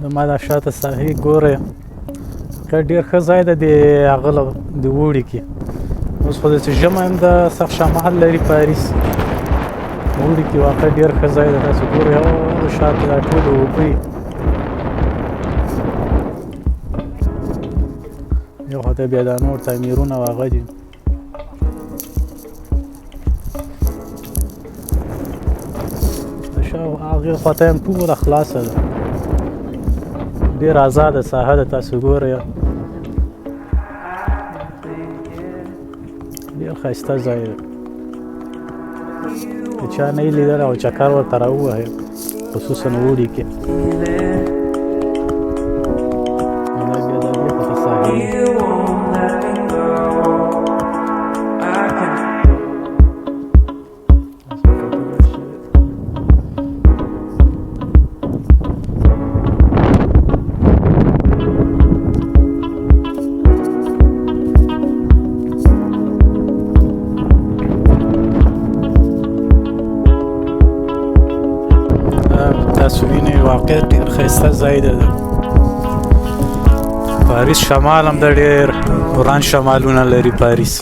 زما دا شاته ساحې ګورئ که ډېر ښه ځای ده د هغه د اوړي کې اوس خو داسې ژمی هم ده سخت شمال لري پاریس اوړي کې واقع ډېر ښه ځای ده تاسو ګورئ او شاته دا ټولې اوبه یو خواته بیا دا نور تعمیرونه او هغه دي هغې خواته هم ټوله خلاصه ده ډېر ازاده ساحه ده تاسو ګورئ ډېر ښایسته ځای دی که چا نه یې لیدلی او چکر ورته راووهئ خصوصا اوړي کې دا بیا د دې خواته ساحې تاسو وینئ واقع ډېر ښایسته ځای دی د پاریس شمال هم د ډېر وران شمالونه لري پاریس